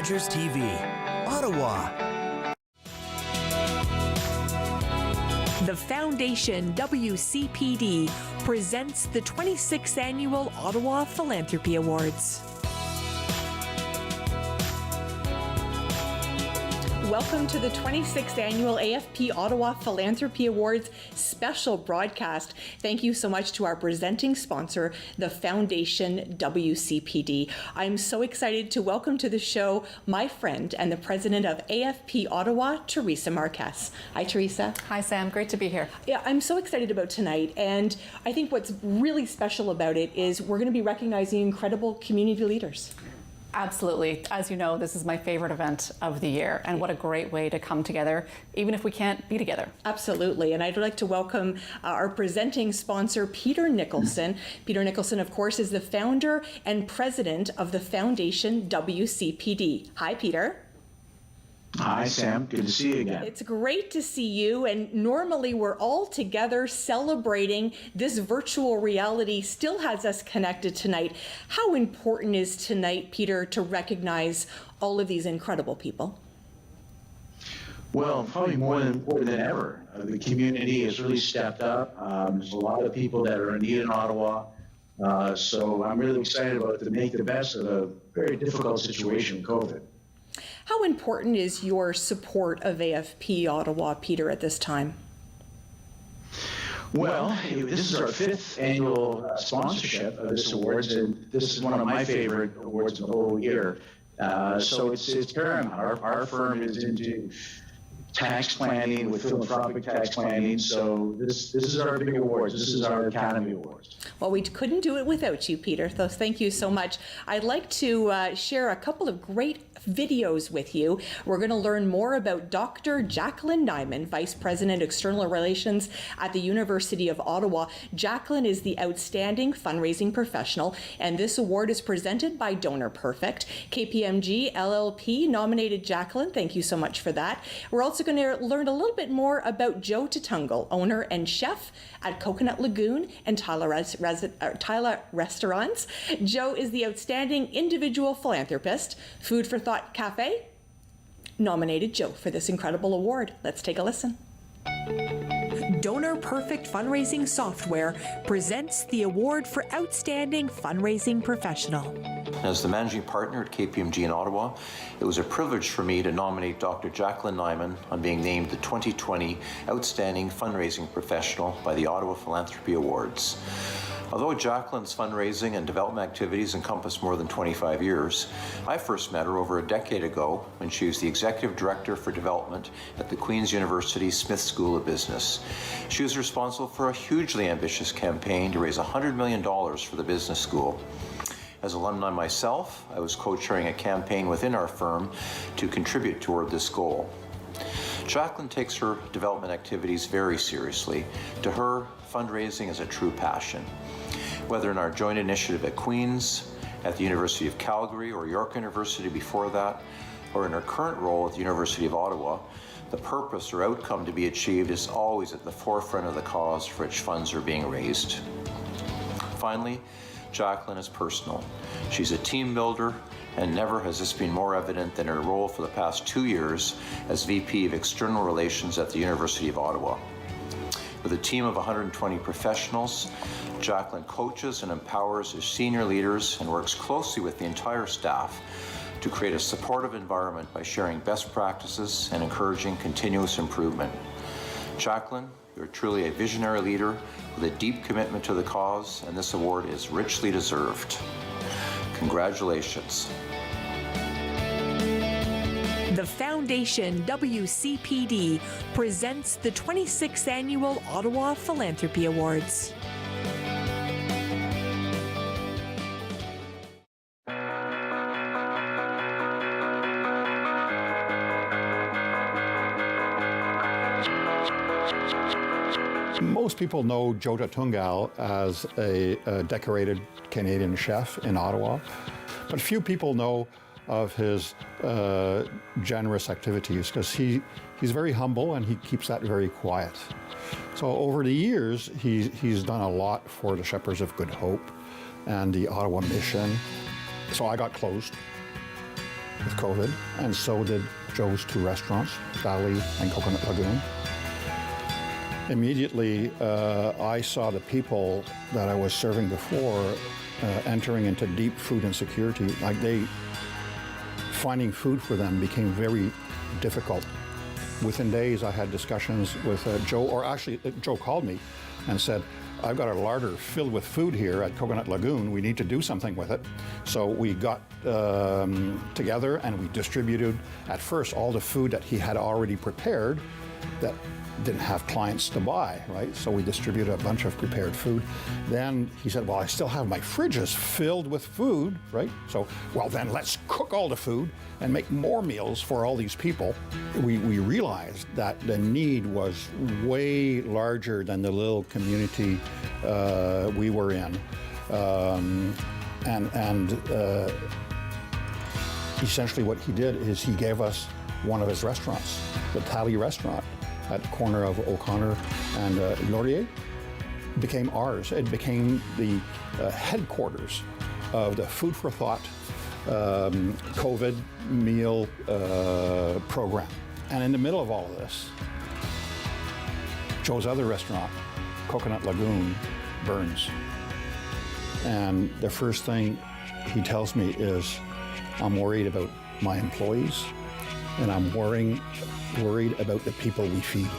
Rogers TV, Ottawa. The Foundation WCPD presents the 26th Annual Ottawa Philanthropy Awards. Welcome to the 26th Annual AFP Ottawa Philanthropy Awards special broadcast. Thank you so much to our presenting sponsor, the Foundation WCPD. I'm so excited to welcome to the show my friend and the president of AFP Ottawa, Teresa Marquez. Hi, Teresa. Hi, Sam. Great to be here. Yeah, I'm so excited about tonight, and I think what's really special about it is we're going to be recognizing incredible community leaders. Absolutely. As you know, this is my favorite event of the year, and what a great way to come together, even if we can't be together. Absolutely. And I'd like to welcome our presenting sponsor, Peter Nicholson. Peter Nicholson, of course, is the founder and president of the Foundation WCPD. Hi, Peter. Hi, Sam. Good to see you again. It's great to see you. And normally we're all together celebrating. This virtual reality still has us connected tonight. How important is tonight, Peter, to recognize all of these incredible people? Well, probably more important than ever. The community has really stepped up. There's a lot of people that are in need in Ottawa. So I'm really excited about to make the best of a very difficult situation with COVID. How important is your support of AFP Ottawa, Peter, at this time? Well, this is our 5th annual sponsorship of this awards, and this is one of my favorite awards of the whole year. So it's paramount. Our firm is into tax planning with philanthropic tax planning, so this is our big awards. This is our Academy Awards. Well, we couldn't do it without you, Peter, so thank you so much. I'd like to share a couple of great videos with you. We're going to learn more about Dr. Jacqueline Nyman, Vice President, External Relations at the University of Ottawa. Jacqueline is the outstanding fundraising professional, and this award is presented by Donor Perfect. KPMG LLP nominated Jacqueline. Thank you so much for that. We're also going to learn a little bit more about Joe Tatungal, owner and chef at Coconut Lagoon and Tyler Restaurants. Joe is the outstanding individual philanthropist. Food for Thought Cafe nominated Joe for this incredible award. Let's take a listen. Donor Perfect Fundraising Software presents the award for Outstanding Fundraising Professional. As the managing partner at KPMG in Ottawa, it was a privilege for me to nominate Dr. Jacqueline Nyman on being named the 2020 Outstanding Fundraising Professional by the Ottawa Philanthropy Awards. Although Jacqueline's fundraising and development activities encompass more than 25 years, I first met her over a decade ago when she was the Executive Director for Development at the Queen's University Smith School of Business. She was responsible for a hugely ambitious campaign to raise $100 million for the business school. As alumni myself, I was co-chairing a campaign within our firm to contribute toward this goal. Jacqueline takes her development activities very seriously. To her, fundraising is a true passion. Whether in our joint initiative at Queen's, at the University of Calgary or York University before that, or in her current role at the University of Ottawa, the purpose or outcome to be achieved is always at the forefront of the cause for which funds are being raised. Finally, Jacqueline is personal. She's a team builder, and never has this been more evident than in her role for the past 2 years as VP of External Relations at the University of Ottawa. With a team of 120 professionals, Jacqueline coaches and empowers her senior leaders and works closely with the entire staff to create a supportive environment by sharing best practices and encouraging continuous improvement. Jacqueline, you're truly a visionary leader with a deep commitment to the cause, and this award is richly deserved. Congratulations. The Foundation WCPD presents the 26th Annual Ottawa Philanthropy Awards. Most people know Joe Tatungal as a decorated Canadian chef in Ottawa, but few people know of his generous activities because he's very humble and he keeps that very quiet. So over the years, he's done a lot for the Shepherds of Good Hope and the Ottawa Mission. So I got close with COVID, and so did Joe's two restaurants, Valley and Coconut Lagoon. Immediately, I saw the people that I was serving before entering into deep food insecurity. Finding food for them became very difficult. Within days, I had discussions with Joe, or actually, Joe called me and said, I've got a larder filled with food here at Coconut Lagoon. We need to do something with it. So we got together and we distributed, at first, all the food that he had already prepared that didn't have clients to buy, right? So we distributed a bunch of prepared food. Then he said, well, I still have my fridges filled with food, right? So, well, then let's cook all the food and make more meals for all these people. We realized that the need was way larger than the little community we were in. Essentially what he did is he gave us one of his restaurants, the Tally restaurant, at the corner of O'Connor and Laurier. Became ours. It became the headquarters of the Food for Thought COVID meal program. And in the middle of all of this, Joe's other restaurant, Coconut Lagoon, burns. And the first thing he tells me is, I'm worried about my employees, and I'm worried about the people we feed.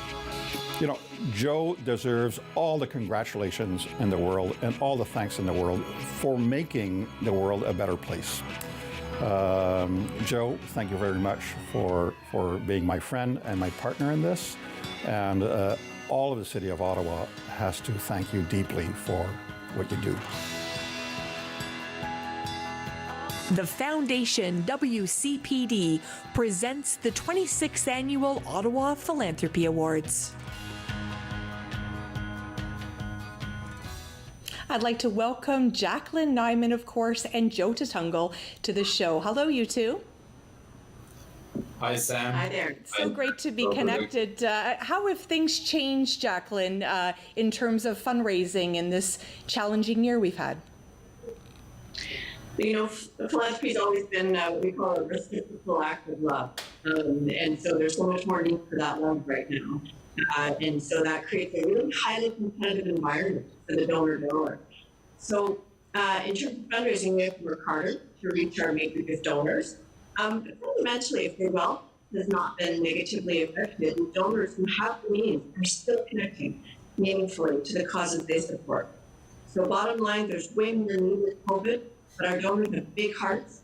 You know, Joe deserves all the congratulations in the world and all the thanks in the world for making the world a better place. Joe, thank you very much for being my friend and my partner in this. And all of the City of Ottawa has to thank you deeply for what you do. The Foundation WCPD presents the 26th Annual Ottawa Philanthropy Awards. I'd like to welcome Jacqueline Nyman, of course, and Joe Tatungal to the show. Hello, you two. Hi, Sam. Hi there. It's so great to be connected. How have things changed, Jacqueline, in terms of fundraising in this challenging year we've had? You know, philanthropy has always been what we call a reciprocal act of love. And so there's so much more need for that love right now. And so that creates a really highly competitive environment for the donor. So in terms of fundraising, we have to work harder to reach our biggest donors. But fundamentally, if their wealth has not been negatively affected, donors who have the means are still connecting meaningfully to the causes they support. So bottom line, there's way more need with COVID, but our donors have big hearts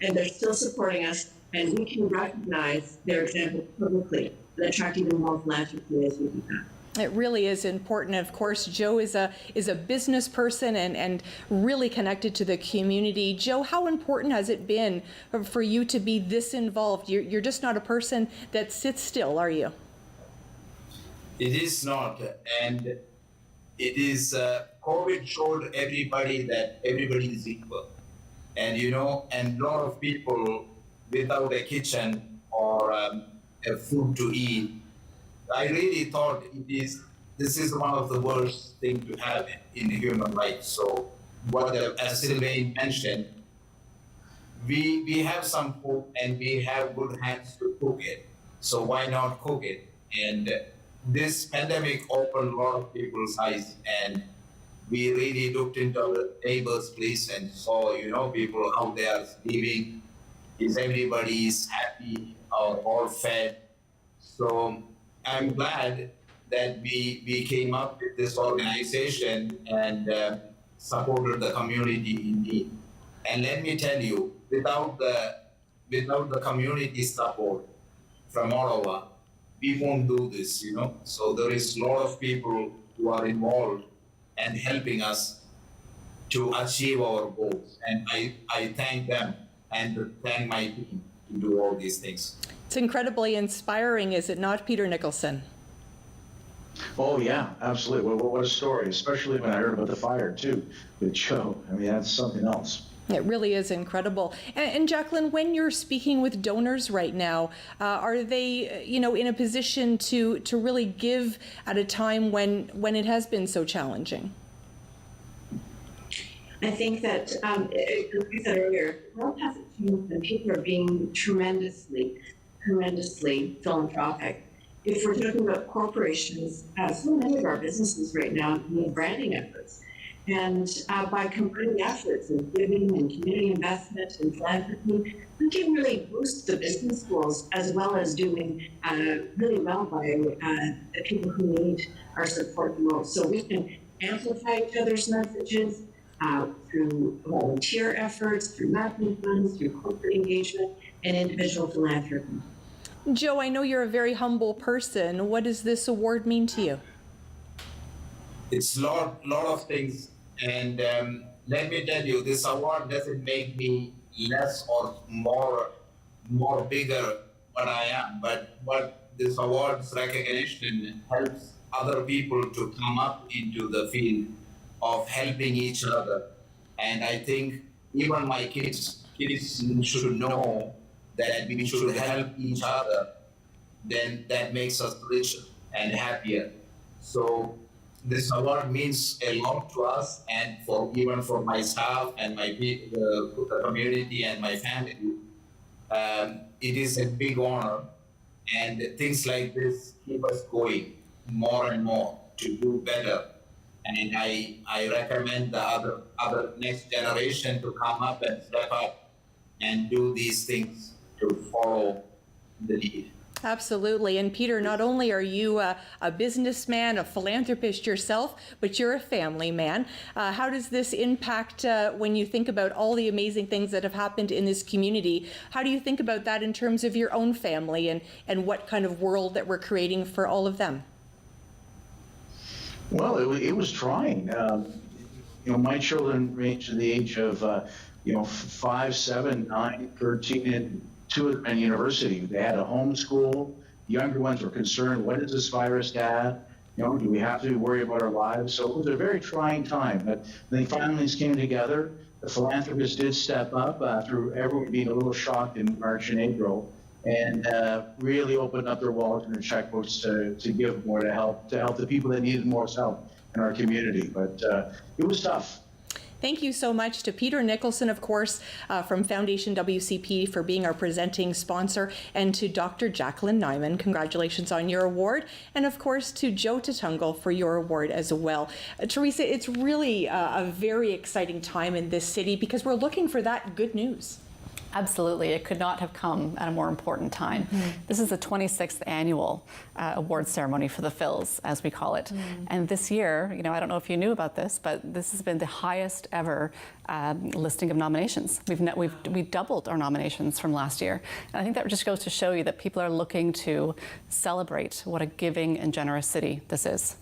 and they're still supporting us, and we can recognize their example publicly and attract even more philanthropy as we do that. It really is important. Of course, Joe is a business person and really connected to the community. Joe, how important has it been for you to be this involved? You're just not a person that sits still, are you? It is not, and it is, COVID showed everybody that everybody is equal. And a lot of people without a kitchen or a food to eat, I really thought this is one of the worst things to have in human life. So what, as Sylvain mentioned, we have some food and we have good hands to cook it. So why not cook it? And this pandemic opened a lot of people's eyes, and we really looked into our neighbors' place and saw, people how they are living. Is everybody is happy or all fed? So I'm glad that we came up with this organization and supported the community in need. And let me tell you, without the community support from Ottawa, we won't do this, So there is a lot of people who are involved and helping us to achieve our goals. And I thank them and thank my team to do all these things. It's incredibly inspiring, is it not, Peter Nicholson? Oh yeah, absolutely. What a story, especially when I heard about the fire too with Joe. I mean, that's something else. It really is incredible. And Jacqueline, when you're speaking with donors right now, are they, in a position to really give at a time when it has been so challenging? I think that, as we said earlier, the world hasn't changed and people are being tremendously philanthropic. If we're talking about corporations, so many of our businesses right now need branding efforts. And by combining efforts in giving and community investment and philanthropy, we can really boost the business goals as well as doing really well by the people who need our support the most. So we can amplify each other's messages through volunteer efforts, through matching funds, through corporate engagement, and individual philanthropy. Joe, I know you're a very humble person. What does this award mean to you? It's a lot of things, and let me tell you, this award doesn't make me less or more bigger what I am, but what this award's recognition helps other people to come up into the field of helping each other. And I think even my kids should know that we should help each other. Then that makes us richer and happier. So this award means a lot to us, and even for my staff and my the community and my family. It is a big honor, and things like this keep us going more and more to do better. And I recommend the other next generation to come up and step up and do these things to follow the lead. Absolutely. And Peter, not only are you a businessman, a philanthropist yourself, but you're a family man. How does this impact when you think about all the amazing things that have happened in this community? How do you think about that in terms of your own family and what kind of world that we're creating for all of them? Well, it was trying. My children range to the age of 5, 7, 9, 13, and 2 at university. They had a homeschool. The younger ones were concerned, what is this virus, Dad? Do we have to worry about our lives? So it was a very trying time. But when the families came together, the philanthropists did step up after everyone being a little shocked in March and April, and really opened up their wallets and their checkbooks to give more to help the people that needed most help in our community. But it was tough. Thank you so much to Peter Nicholson, of course, from Foundation WCP for being our presenting sponsor, and to Dr. Jacqueline Nyman. Congratulations on your award. And of course, to Joe Tatungal for your award as well. Teresa, it's really a very exciting time in this city because we're looking for that good news. Absolutely. It could not have come at a more important time. This is the 26th annual award ceremony for the Phils, as we call it. And this year, I don't know if you knew about this, but this has been the highest ever listing of nominations. We've doubled our nominations from last year. And I think that just goes to show you that people are looking to celebrate what a giving and generous city this is.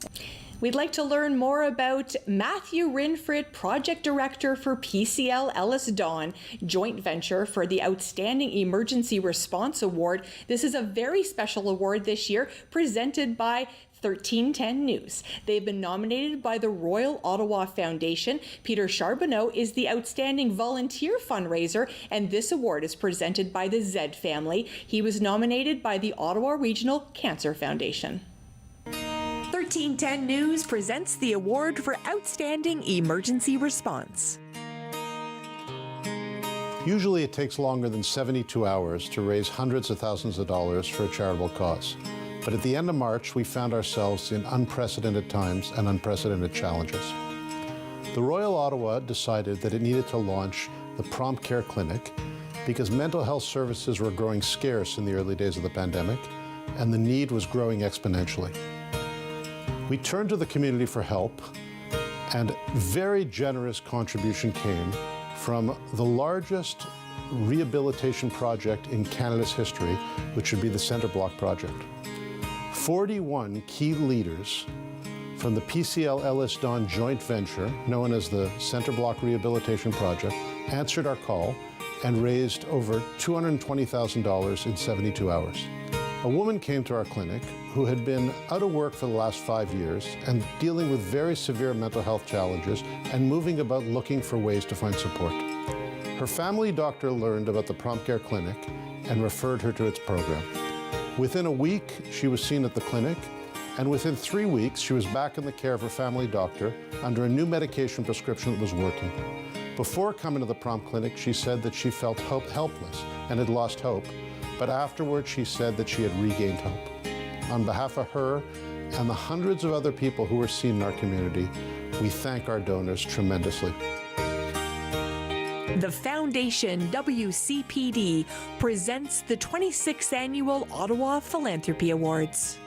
We'd like to learn more about Matthew Rinfred, Project Director for PCL Ellis Don Joint Venture for the Outstanding Emergency Response Award. This is a very special award this year, presented by 1310 News. They've been nominated by the Royal Ottawa Foundation. Peter Charbonneau is the Outstanding Volunteer Fundraiser, and this award is presented by the Zed family. He was nominated by the Ottawa Regional Cancer Foundation. 1310 News presents the award for Outstanding Emergency Response. Usually it takes longer than 72 hours to raise hundreds of thousands of dollars for a charitable cause. But at the end of March, we found ourselves in unprecedented times and unprecedented challenges. The Royal Ottawa decided that it needed to launch the Prompt Care Clinic because mental health services were growing scarce in the early days of the pandemic, and the need was growing exponentially. We turned to the community for help, and very generous contribution came from the largest rehabilitation project in Canada's history, which would be the Centre Block Project. 41 key leaders from the PCL Ellis Don Joint Venture, known as the Centre Block Rehabilitation Project, answered our call and raised over $220,000 in 72 hours. A woman came to our clinic who had been out of work for the last 5 years and dealing with very severe mental health challenges and moving about looking for ways to find support. Her family doctor learned about the Prompt Care Clinic and referred her to its program. Within a week, she was seen at the clinic, and within 3 weeks, she was back in the care of her family doctor under a new medication prescription that was working. Before coming to the prom clinic, she said that she felt helpless and had lost hope. But afterwards, she said that she had regained hope. On behalf of her and the hundreds of other people who were seen in our community, we thank our donors tremendously. The Foundation WCPD presents the 26th Annual Ottawa Philanthropy Awards.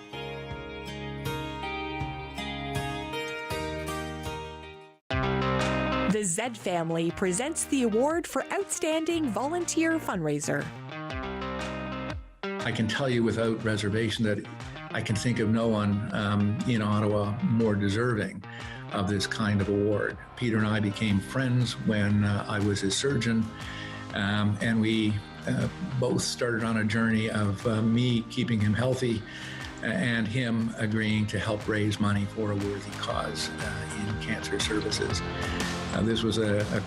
The Z family presents the award for Outstanding Volunteer Fundraiser. I can tell you without reservation that I can think of no one in Ottawa more deserving of this kind of award. Peter and I became friends when I was his surgeon, and we both started on a journey of me keeping him healthy and him agreeing to help raise money for a worthy cause in cancer services. This was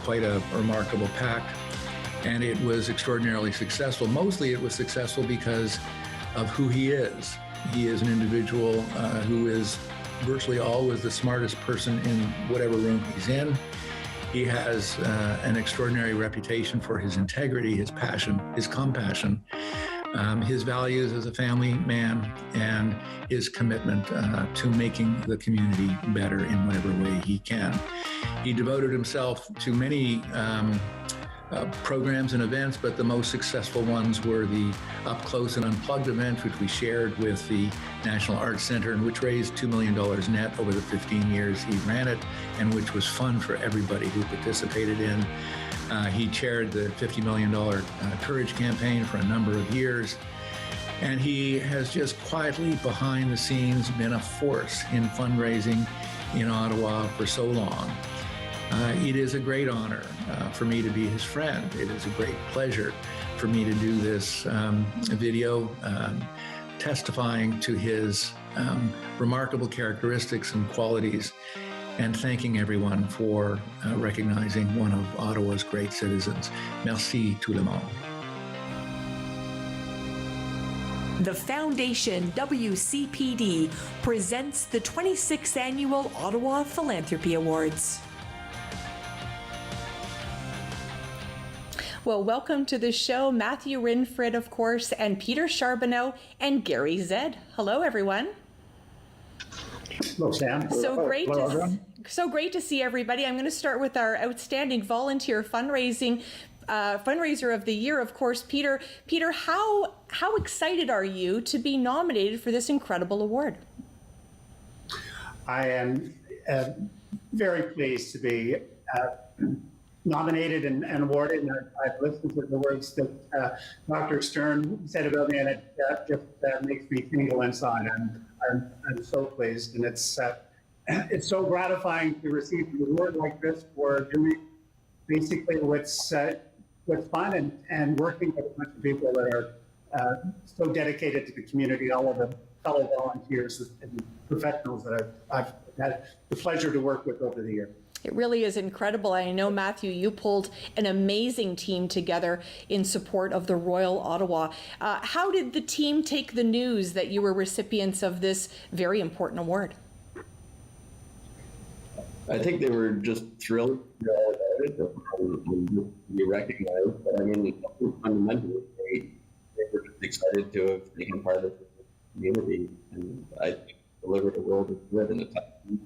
quite a remarkable pact, and it was extraordinarily successful. Mostly it was successful because of who he is. He is an individual who is virtually always the smartest person in whatever room he's in. He has an extraordinary reputation for his integrity, his passion, his compassion, his values as a family man, and his commitment to making the community better in whatever way he can. He devoted himself to many programs and events, but the most successful ones were the Up Close and Unplugged event, which we shared with the National Arts Centre, and which raised $2 million net over the 15 years he ran it, and which was fun for everybody who participated in. He chaired the $50 million Courage campaign for a number of years, and he has just quietly behind the scenes been a force in fundraising in Ottawa for so long. It is a great honor for me to be his friend. It is a great pleasure for me to do this video testifying to his remarkable characteristics and qualities, and thanking everyone for recognizing one of Ottawa's great citizens. Merci tout le monde. The Foundation WCPD presents the 26th Annual Ottawa Philanthropy Awards. Well, welcome to the show, Matthew Rinfred, of course, and Peter Charbonneau and Gary Zed. Hello, everyone. Hello, Sam. So great to see everybody. I'm going to start with our outstanding volunteer fundraiser of the year, of course, Peter. Peter, how excited are you to be nominated for this incredible award? I am very pleased to be nominated and awarded. And I've listened to the words that Dr. Stern said about me, and it just makes me tingle inside. I'm so pleased, and it's so gratifying to receive an award like this for doing basically what's fun and working with a bunch of people that are so dedicated to the community, all of the fellow volunteers and professionals that I've had the pleasure to work with over the year. It really is incredible. I know, Matthew, you pulled an amazing team together in support of the Royal Ottawa. How did the team take the news that you were recipients of this very important award? I think they were just thrilled to be recognized. But I mean, fundamentally, they were just excited to have taken part of the community, and I think delivered a world of good in a time.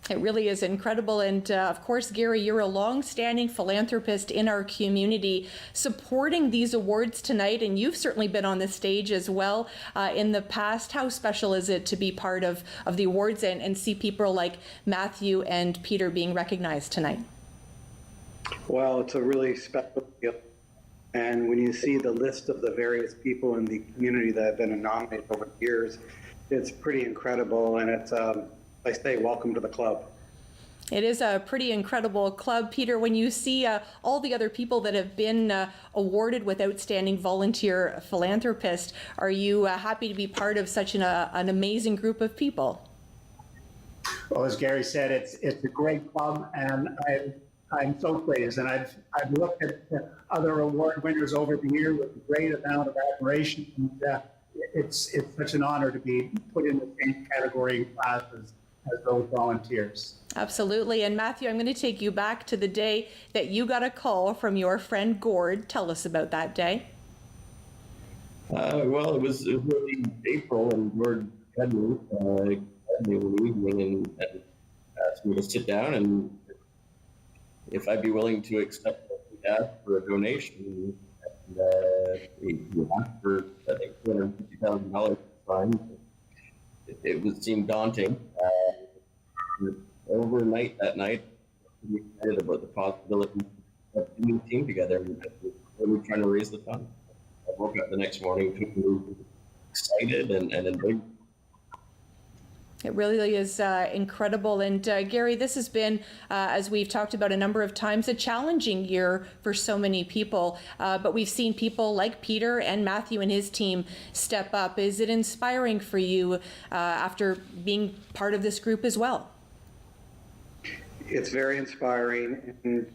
It really is incredible. And of course, Gary, you're a long-standing philanthropist in our community supporting these awards tonight, and you've certainly been on the stage as well in the past. How special is it to be part of the awards and see people like Matthew and Peter being recognized tonight? Well, it's a really special deal. And when you see the list of the various people in the community that have been nominated over the years, it's pretty incredible. And it's, I say, welcome to the club. It is a pretty incredible club, Peter. When you see all the other people that have been awarded with Outstanding Volunteer Philanthropist, are you happy to be part of such an amazing group of people? Well, as Gary said, it's a great club, and I'm so pleased. And I've looked at other award winners over the year with a great amount of admiration. And it's such an honor to be put in the same category and class as those volunteers. Absolutely. And Matthew, I'm going to take you back to the day that you got a call from your friend Gord. Tell us about that day. Well, it was early April, and Gord had me in the evening and asked me to sit down and if I'd be willing to accept what we asked for a donation. And he asked for, I think, $250,000 at the time. It seemed daunting. Overnight that night, we were excited about the possibility of putting a team together and we were trying to raise the fund. I woke up the next morning excited and big. It really is incredible. And Gary, this has been, as we've talked about a number of times, a challenging year for so many people. But we've seen people like Peter and Matthew and his team step up. Is it inspiring for you after being part of this group as well? It's very inspiring, and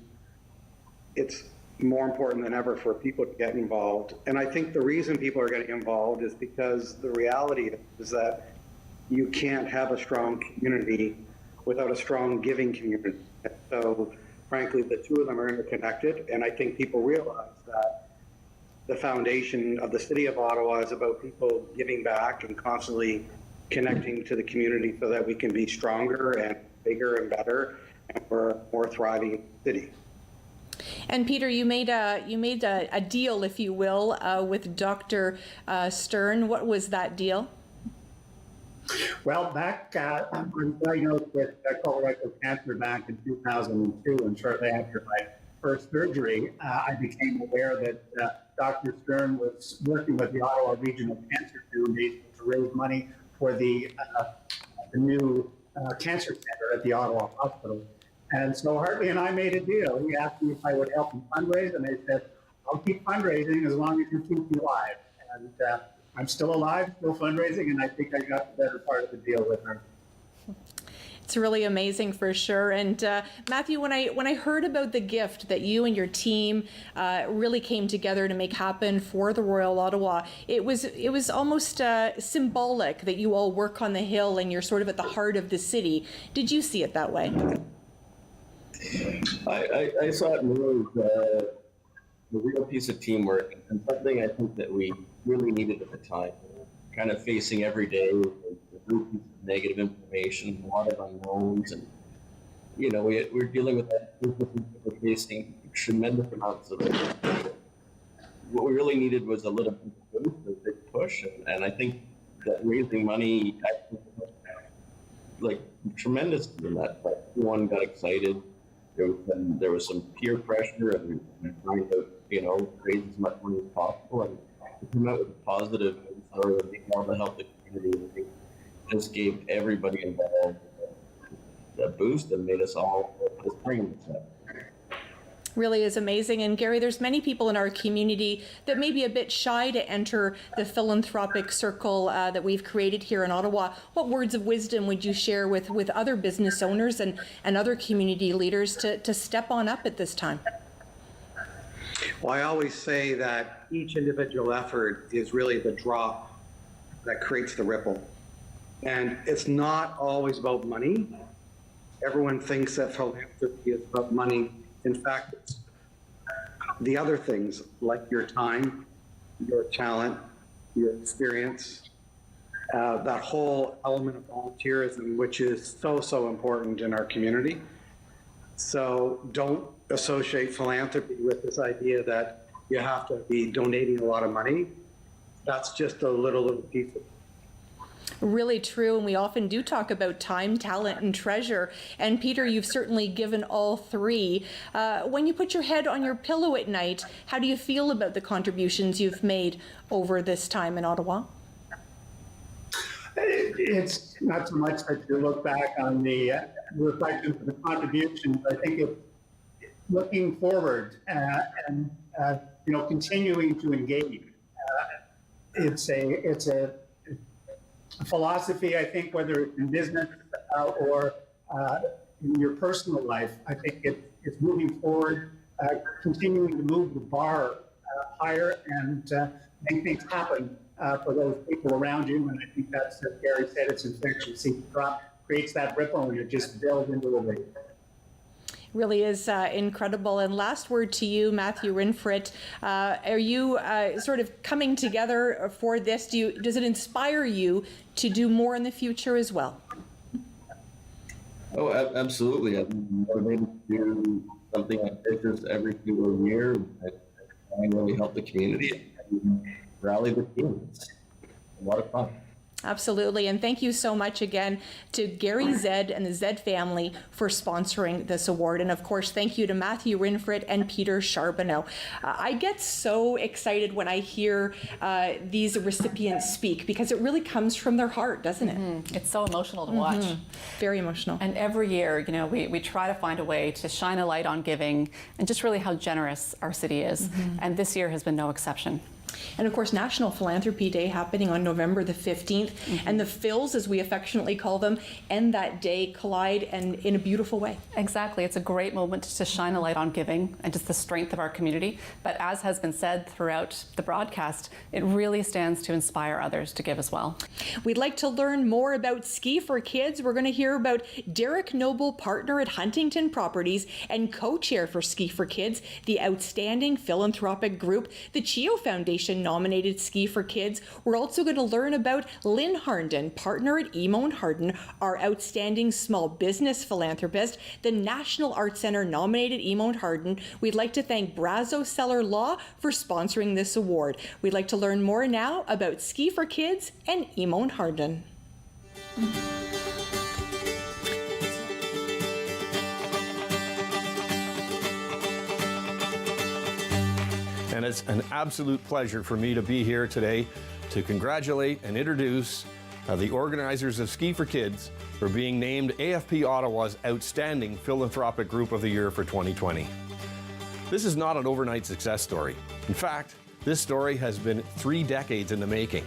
it's more important than ever for people to get involved. And I think the reason people are getting involved is because the reality is that you can't have a strong community without a strong giving community. So frankly, the two of them are interconnected, and I think people realize that the foundation of the City of Ottawa is about people giving back and constantly connecting to the community so that we can be stronger and bigger and better, and we're a more thriving city. And Peter, you made a deal, if you will, with Dr. Stern. What was that deal? Well, back, I was diagnosed with colorectal cancer back in 2002, and shortly after my first surgery, I became aware that Dr. Stern was working with the Ottawa Regional Cancer Foundation to raise money for the new cancer center at the Ottawa Hospital. And so Hartley and I made a deal. He asked me if I would help him fundraise, and I said, I'll keep fundraising as long as you keep me alive. And I'm still alive, still fundraising, and I think I got the better part of the deal with her. It's really amazing for sure. And Matthew, when I heard about the gift that you and your team really came together to make happen for the Royal Ottawa, it was almost symbolic that you all work on the Hill and you're sort of at the heart of the city. Did you see it that way? I saw it more as a real piece of teamwork and something I think that we really needed at the time. Kind of facing every day with negative information, a lot of unknowns, and we're dealing with that. We're facing tremendous amounts of it. What we really needed was a little bit of a big push, and I think that raising money actually like tremendous in that. But everyone got excited. There was some peer pressure and trying to raise as much money as possible, and to come out with a positive story and being able to help the community. I think just gave everybody involved a boost and made us all just bring this up. Really is amazing. And Gary, there's many people in our community that may be a bit shy to enter the philanthropic circle that we've created here in Ottawa. What words of wisdom would you share with other business owners and other community leaders to step on up at this time? Well, I always say that each individual effort is really the drop that creates the ripple. And it's not always about money. Everyone thinks that philanthropy is about money. In fact, it's the other things like your time, your talent, your experience, that whole element of volunteerism, which is so important in our community. So don't associate philanthropy with this idea that you have to be donating a lot of money. That's just a little piece of it. Really true, and we often do talk about time, talent, and treasure. And Peter, you've certainly given all three. When you put your head on your pillow at night, how do you feel about the contributions you've made over this time in Ottawa? It's not so much that you look back on the reflections of the contributions. I think it's looking forward and continuing to engage. It's a philosophy, I think, whether it's in business or in your personal life. I think it's moving forward, continuing to move the bar higher and make things happen for those people around you. And I think that's, as Gary said, it's infectious. See, drop creates that ripple and it just builds into a wave. Really is incredible. And last word to you, Matthew Rinfret. Are you sort of coming together for this? Does it inspire you to do more in the future as well? Oh, absolutely. I'm motivated to do something like this every single year and try and really help the community and rally the team. It's a lot of fun. Absolutely. And thank you so much again to Gary Zed and the Zed family for sponsoring this award. And of course, thank you to Matthew Rinfret and Peter Charbonneau. I get so excited when I hear these recipients speak because it really comes from their heart, doesn't it? Mm-hmm. It's so emotional to watch. Mm-hmm. Very emotional. And every year, we try to find a way to shine a light on giving and just really how generous our city is. Mm-hmm. And this year has been no exception. And of course, National Philanthropy Day happening on November the 15th. Mm-hmm. And the Phils, as we affectionately call them, end that day, collide, and in a beautiful way. Exactly. It's a great moment to shine a light on giving and just the strength of our community. But as has been said throughout the broadcast, it really stands to inspire others to give as well. We'd like to learn more about Ski for Kids. We're going to hear about Derek Noble, partner at Huntington Properties and co-chair for Ski for Kids, the outstanding philanthropic group. The CHEO Foundation nominated Ski for Kids. We're also going to learn about Lynn Harnden, partner at Emo & Harden, our outstanding small business philanthropist. The National Arts Centre nominated Emo & Harden. We'd like to thank Brazo Seller Law for sponsoring this award. We'd like to learn more now about Ski for Kids and Emo & Harden. And it's an absolute pleasure for me to be here today to congratulate and introduce the organizers of Ski for Kids for being named AFP Ottawa's Outstanding Philanthropic Group of the Year for 2020. This is not an overnight success story. In fact, this story has been 3 decades in the making.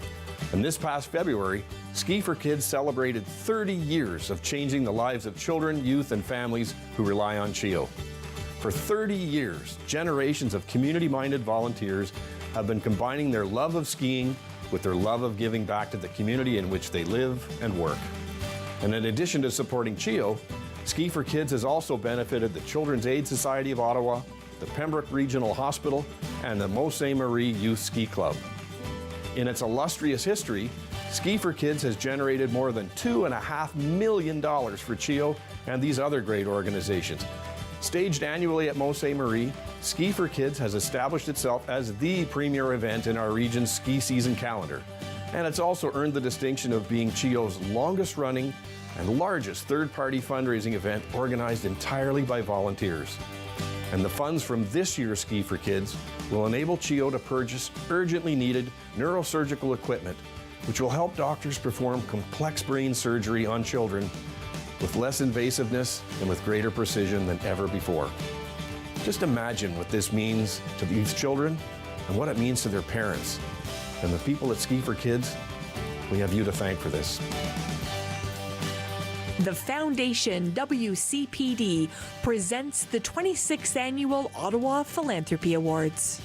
And this past February, Ski for Kids celebrated 30 years of changing the lives of children, youth, and families who rely on CHEO. For 30 years, generations of community-minded volunteers have been combining their love of skiing with their love of giving back to the community in which they live and work. And in addition to supporting CHEO, Ski for Kids has also benefited the Children's Aid Society of Ottawa, the Pembroke Regional Hospital, and the Mont Ste. Marie Youth Ski Club. In its illustrious history, Ski for Kids has generated more than $2.5 million for CHEO and these other great organizations. Staged annually at Mont Ste. Marie, Ski for Kids has established itself as the premier event in our region's ski season calendar. And it's also earned the distinction of being CHEO's longest running and largest third-party fundraising event organized entirely by volunteers. And the funds from this year's Ski for Kids will enable CHEO to purchase urgently needed neurosurgical equipment, which will help doctors perform complex brain surgery on children with less invasiveness and with greater precision than ever before. Just imagine what this means to these children and what it means to their parents. And the people at Ski for Kids, we have you to thank for this. The Foundation WCPD presents the 26th Annual Ottawa Philanthropy Awards.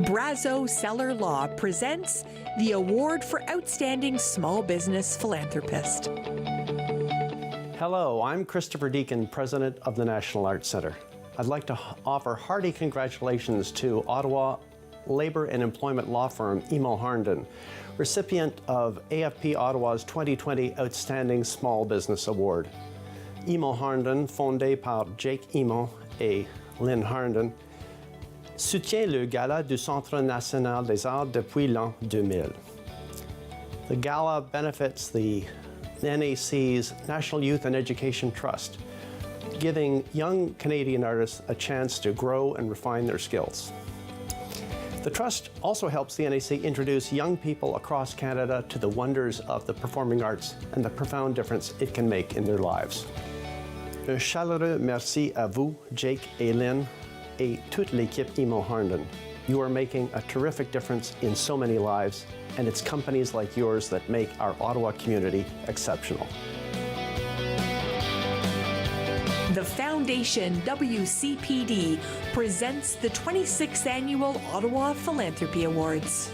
Brazo Seller Law presents the Award for Outstanding Small Business Philanthropist. Hello, I'm Christopher Deacon, President of the National Arts Centre. I'd like to offer hearty congratulations to Ottawa labor and employment law firm Emo Harnden, recipient of AFP Ottawa's 2020 Outstanding Small Business Award. Emo Harnden, fondé par Jake Emo et Lynn Harnden, soutient le Gala du Centre National des Arts depuis l'an 2000. The gala benefits the NAC's National Youth and Education Trust, giving young Canadian artists a chance to grow and refine their skills. The Trust also helps the NAC introduce young people across Canada to the wonders of the performing arts and the profound difference it can make in their lives. Un chaleureux merci à vous, Jake et Lynn, et toute l'équipe Emo Harnden. You are making a terrific difference in so many lives, and it's companies like yours that make our Ottawa community exceptional. The Foundation WCPD presents the 26th Annual Ottawa Philanthropy Awards.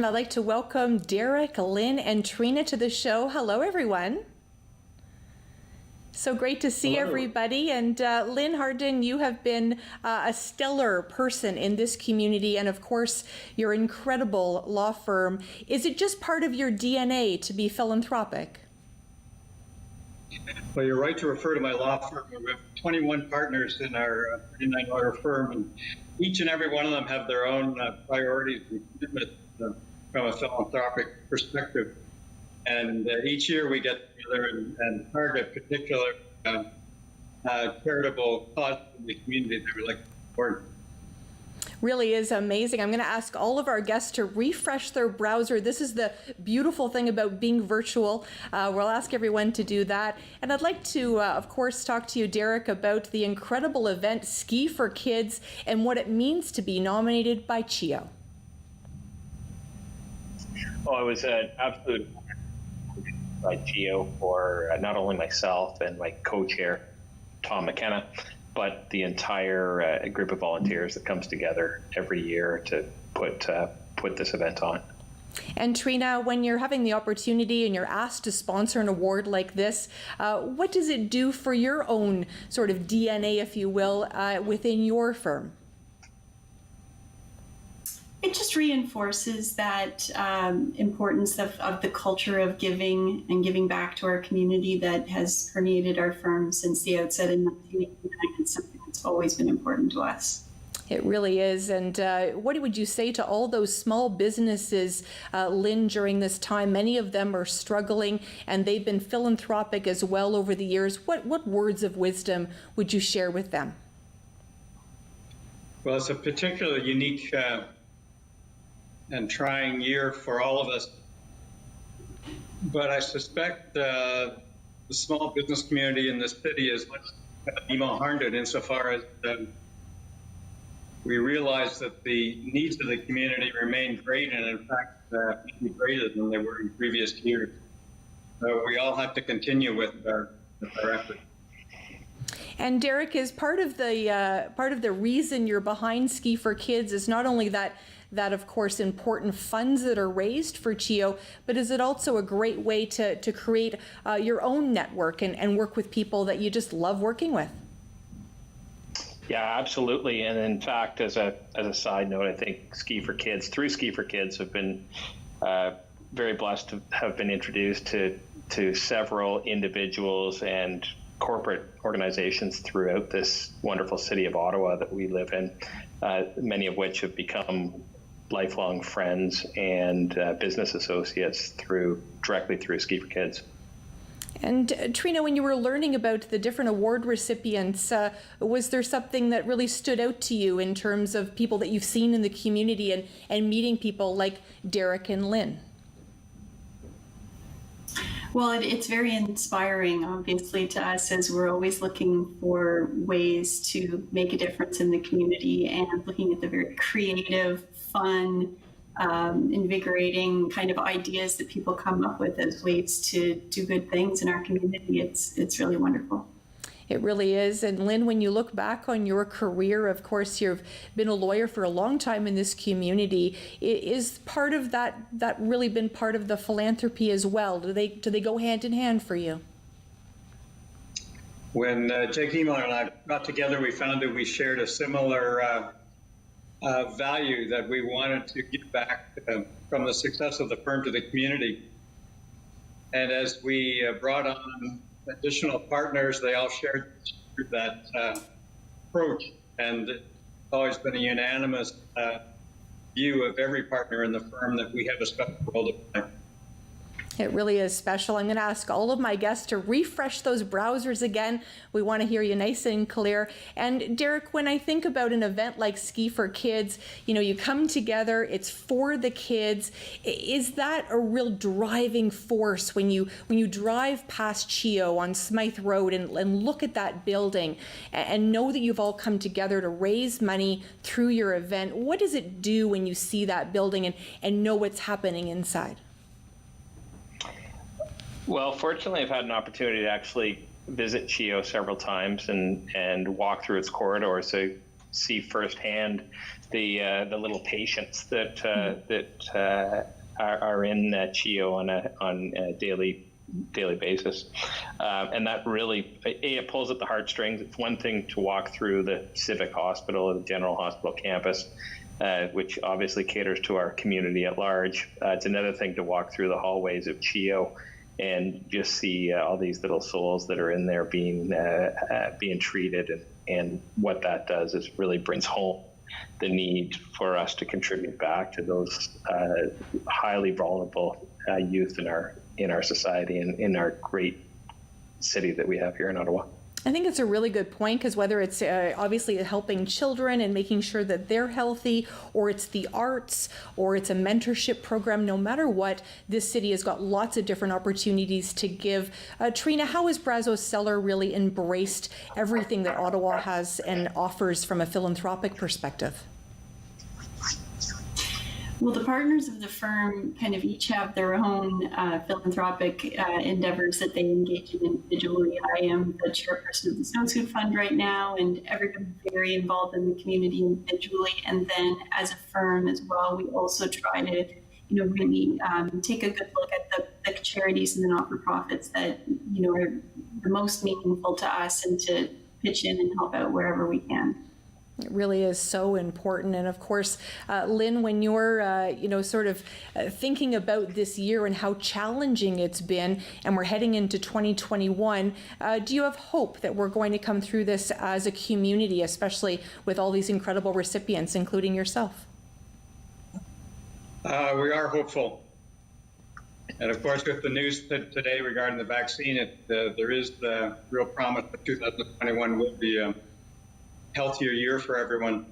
And I'd like to welcome Derek, Lynn, and Trina to the show. Hello, everyone. So great to see everybody. And Lynn Hardin, you have been a stellar person in this community, and of course, your incredible law firm. Is it just part of your DNA to be philanthropic? Well, you're right to refer to my law firm. We have 21 partners in our 39-lawyer firm, and each and every one of them have their own priorities and commitments from a philanthropic perspective. And each year we get together and target particular charitable causes in the community that we like to support. Really is amazing. I'm going to ask all of our guests to refresh their browser. This is the beautiful thing about being virtual. We'll ask everyone to do that. And I'd like to, of course, talk to you, Derek, about the incredible event Ski for Kids and what it means to be nominated by CHEO. Well, it was an absolute by CHEO for not only myself and my co-chair, Tom McKenna, but the entire group of volunteers that comes together every year to put this event on. And Trina, when you're having the opportunity and you're asked to sponsor an award like this, what does it do for your own sort of DNA, if you will, within your firm? It just reinforces that importance of the culture of giving and giving back to our community that has permeated our firm since the outset in 1989. It's something that's always been important to us. It really is. And what would you say to all those small businesses, Lynn, during this time? Many of them are struggling, and they've been philanthropic as well over the years. What words of wisdom would you share with them? Well, it's a particularly unique and trying year for all of us. But I suspect the small business community in this city is much emo-hearted insofar as we realize that the needs of the community remain great, and in fact, greater than they were in previous years. So we all have to continue with our efforts. And Derek, is part of the reason you're behind Ski for Kids is not only that of course important funds that are raised for CHEO, but is it also a great way to create your own network and work with people that you just love working with? Yeah, absolutely. And in fact, as a side note, I think Ski for Kids have been very blessed to have been introduced to several individuals and corporate organizations throughout this wonderful city of Ottawa that we live in, many of which have become lifelong friends and business associates directly through Ski for Kids. And Trina, when you were learning about the different award recipients, was there something that really stood out to you in terms of people that you've seen in the community and meeting people like Derek and Lynn? Well, it's very inspiring, obviously, to us as we're always looking for ways to make a difference in the community and looking at the very creative, fun, invigorating kind of ideas that people come up with as ways to do good things in our community. It's really wonderful. It really is. And Lynn, when you look back on your career, of course, you've been a lawyer for a long time in this community. Is part of that really been part of the philanthropy as well? Do they go hand in hand for you? When Jake Emler and I got together, we found that we shared a similar value that we wanted to give back from the success of the firm to the community. And as we brought on additional partners, they all shared that approach, and it's always been a unanimous view of every partner in the firm that we have a special role to play. It really is special. I'm going to ask all of my guests to refresh those browsers again. We want to hear you nice and clear. And Derek, when I think about an event like Ski for Kids, you come together, it's for the kids. Is that a real driving force when you drive past CHEO on Smythe Road and look at that building and know that you've all come together to raise money through your event? What does it do when you see that building and know what's happening inside? Well, fortunately, I've had an opportunity to actually visit CHEO several times and walk through its corridors. So see firsthand the little patients that are in CHEO on a daily basis, and that really it pulls at the heartstrings. It's one thing to walk through the Civic Hospital or the General Hospital campus, which obviously caters to our community at large. It's another thing to walk through the hallways of CHEO and just see all these little souls that are in there being treated, and what that does is really brings home the need for us to contribute back to those highly vulnerable youth in our society and in our great city that we have here in Ottawa. I think it's a really good point, because whether it's obviously helping children and making sure that they're healthy, or it's the arts, or it's a mentorship program, no matter what, this city has got lots of different opportunities to give. Trina, how has Brazos Cellar really embraced everything that Ottawa has and offers from a philanthropic perspective? Well, the partners of the firm kind of each have their own philanthropic endeavors that they engage in individually. I am the chairperson of the Snowsuit Fund right now, and everybody's very involved in the community individually. And then as a firm as well, we also try to, really take a good look at the charities and the not-for-profits that, are the most meaningful to us, and to pitch in and help out wherever we can. It really is so important. And of course, Lynn, when you're, thinking about this year and how challenging it's been, and we're heading into 2021, do you have hope that we're going to come through this as a community, especially with all these incredible recipients, including yourself? We are hopeful. And of course, with the news today regarding the vaccine, there is the real promise that 2021 will be a healthier year for everyone.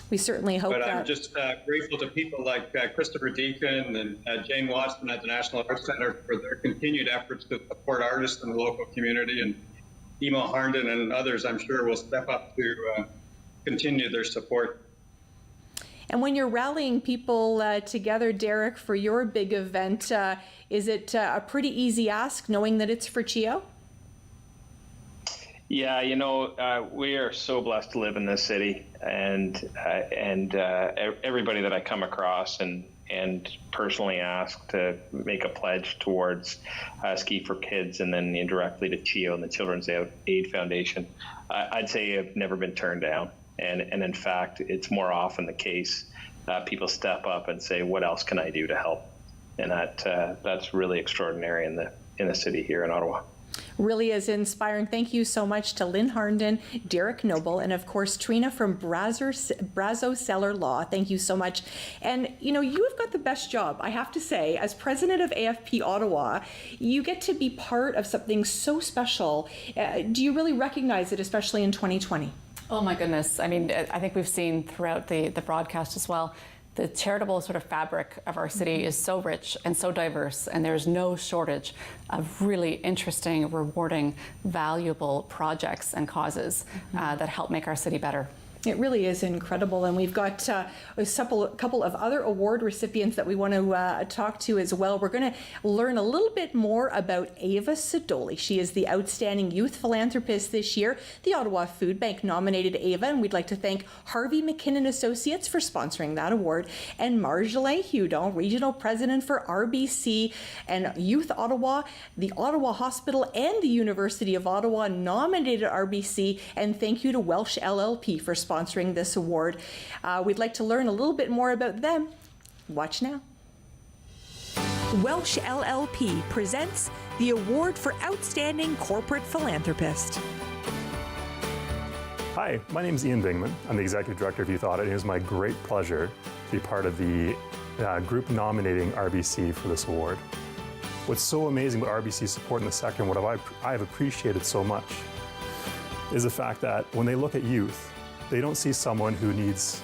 We certainly hope that. But I'm just grateful to people like Christopher Deacon and Jane Watson at the National Arts Centre for their continued efforts to support artists in the local community, and Emil Harnden and others, I'm sure, will step up to continue their support. And when you're rallying people together, Derek, for your big event, is it a pretty easy ask knowing that it's for CHEO? Yeah, we are so blessed to live in this city, and everybody that I come across and personally ask to make a pledge towards Ski for Kids, and then indirectly to CHEO and the Children's Aid Foundation, I'd say I've never been turned down. And in fact, it's more often the case people step up and say, "What else can I do to help?" And that's really extraordinary in the city here in Ottawa. Really is inspiring. Thank you so much to Lynn Harnden, Derek Noble, and of course Trina from Brazos Cellar Law. Thank you so much. And you've got the best job, I have to say. As president of AFP Ottawa, you get to be part of something so special. Do you really recognize it, especially in 2020? Oh my goodness. I mean, I think we've seen throughout the broadcast as well, the charitable sort of fabric of our city is so rich and so diverse, and there's no shortage of really interesting, rewarding, valuable projects and causes that help make our city better. It really is incredible, and we've got a couple of other award recipients that we want to talk to as well. We're going to learn a little bit more about Ava Sidoli. She is the Outstanding Youth Philanthropist this year. The Ottawa Food Bank nominated Ava, and we'd like to thank Harvey McKinnon Associates for sponsoring that award, and Marjolaine Hudon, Regional President for RBC and Youth Ottawa. The Ottawa Hospital and the University of Ottawa nominated RBC, and thank you to Welsh LLP for sponsoring this award. We'd like to learn a little bit more about them. Watch now. Welsh LLP presents the Award for Outstanding Corporate Philanthropist. Hi, my name is Ian Bingman. I'm the Executive Director of Youth Audit, and it is my great pleasure to be part of the group nominating RBC for this award. What's so amazing about RBC's support in the sector, and what I have appreciated so much, is the fact that when they look at youth, they don't see someone who needs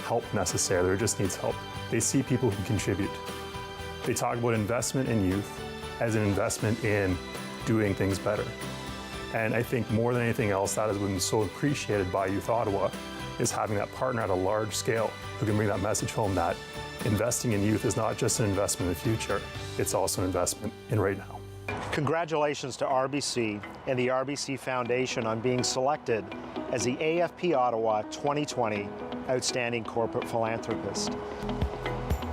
help necessarily, or just needs help. They see people who contribute. They talk about investment in youth as an investment in doing things better. And I think more than anything else, that has been so appreciated by Youth Ottawa, is having that partner at a large scale who can bring that message home that investing in youth is not just an investment in the future, it's also an investment in right now. Congratulations to RBC and the RBC Foundation on being selected as the AFP Ottawa 2020 Outstanding Corporate Philanthropist.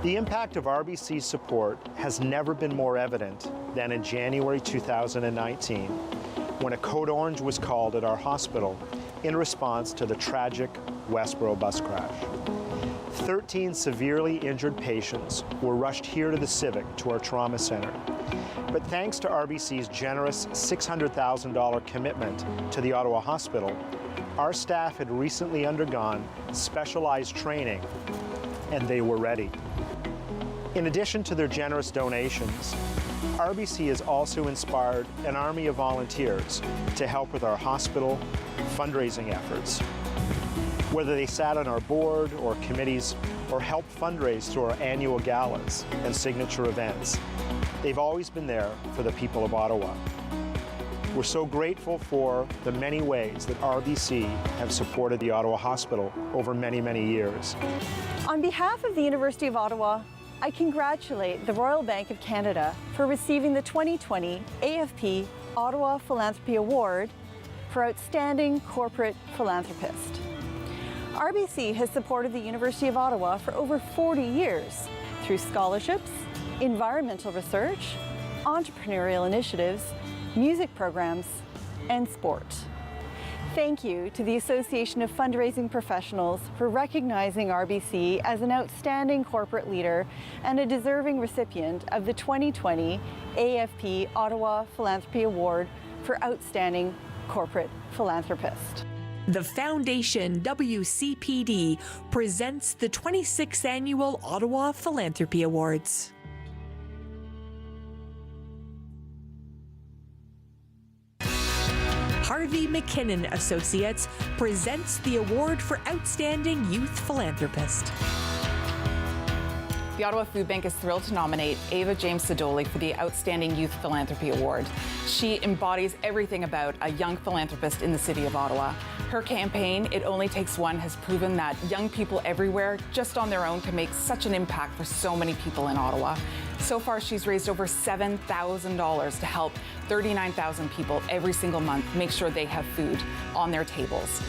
The impact of RBC's support has never been more evident than in January 2019, when a code orange was called at our hospital in response to the tragic Westboro bus crash. 13 severely injured patients were rushed here to the Civic to our trauma center. But thanks to RBC's generous $600,000 commitment to the Ottawa Hospital, our staff had recently undergone specialized training, and they were ready. In addition to their generous donations, RBC has also inspired an army of volunteers to help with our hospital fundraising efforts. Whether they sat on our board or committees or helped fundraise through our annual galas and signature events, they've always been there for the people of Ottawa. We're so grateful for the many ways that RBC have supported the Ottawa Hospital over many, many years. On behalf of the University of Ottawa, I congratulate the Royal Bank of Canada for receiving the 2020 AFP Ottawa Philanthropy Award for Outstanding Corporate Philanthropist. RBC has supported the University of Ottawa for over 40 years through scholarships, environmental research, entrepreneurial initiatives, music programs, and sport. Thank you to the Association of Fundraising Professionals for recognizing RBC as an outstanding corporate leader and a deserving recipient of the 2020 AFP Ottawa Philanthropy Award for Outstanding Corporate Philanthropist. The Foundation WCPD presents the 26th Annual Ottawa Philanthropy Awards. Harvey McKinnon Associates presents the award for Outstanding Youth Philanthropist. The Ottawa Food Bank is thrilled to nominate Ava James Sidoli for the Outstanding Youth Philanthropy Award. She embodies everything about a young philanthropist in the city of Ottawa. Her campaign, It Only Takes One, has proven that young people everywhere, just on their own, can make such an impact for so many people in Ottawa. So far, she's raised over $7,000 to help 39,000 people every single month make sure they have food on their tables.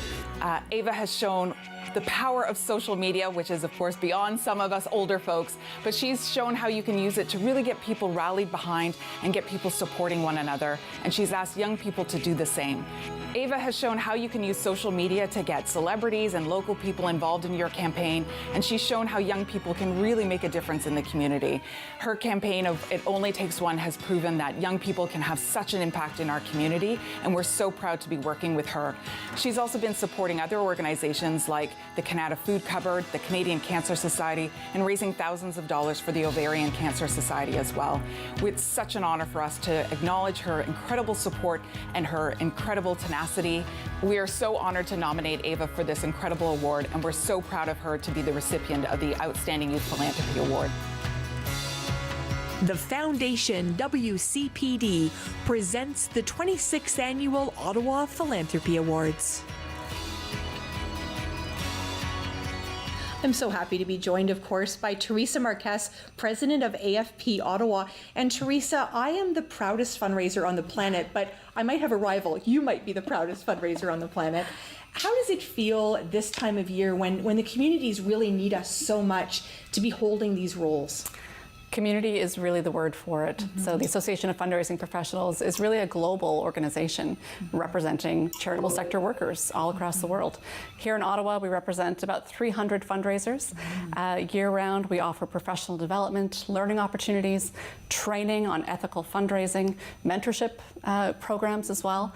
Ava has shown the power of social media, which is of course beyond some of us older folks, but she's shown how you can use it to really get people rallied behind and get people supporting one another, and she's asked young people to do the same. Ava has shown how you can use social media to get celebrities and local people involved in your campaign, and she's shown how young people can really make a difference in the community. Her campaign of It Only Takes One has proven that young people can have such an impact in our community, and we're so proud to be working with her. She's also been supporting other organizations like the Canada Food Cupboard, the Canadian Cancer Society, and raising thousands of dollars for the Ovarian Cancer Society as well. It's such an honor for us to acknowledge her incredible support and her incredible tenacity. We are so honored to nominate Ava for this incredible award, and we're so proud of her to be the recipient of the Outstanding Youth Philanthropy Award. The Foundation WCPD presents the 26th Annual Ottawa Philanthropy Awards. I'm so happy to be joined, of course, by Teresa Marquez, president of AFP Ottawa. And Teresa, I am the proudest fundraiser on the planet, but I might have a rival. You might be the proudest fundraiser on the planet. How does it feel this time of year when the communities really need us so much to be holding these roles? Community is really the word for it. So the Association of Fundraising Professionals is really a global organization representing charitable sector workers all across the world. Here in Ottawa, we represent about 300 fundraisers. Year-round, we offer professional development, learning opportunities, training on ethical fundraising, mentorship programs as well.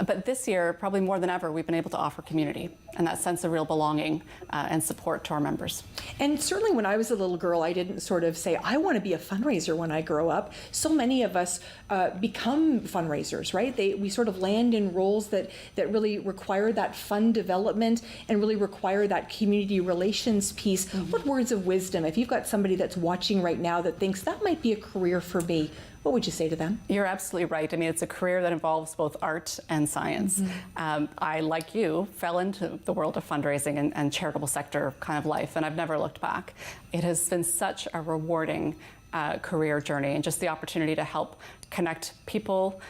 But this year, probably more than ever, we've been able to offer community and that sense of real belonging and support to our members. And certainly when I was a little girl, I didn't sort of say, I want to be a fundraiser when I grow up. So many of us become fundraisers, right? We sort of land in roles that really require that fund development and really require that community relations piece. What words of wisdom, if you've got somebody that's watching right now that thinks that might be a career for me, what would you say to them? You're absolutely right. I mean, it's a career that involves both art and science. I, like you, fell into the world of fundraising and charitable sector kind of life, and I've never looked back. It has been such a rewarding career journey, and just the opportunity to help connect people,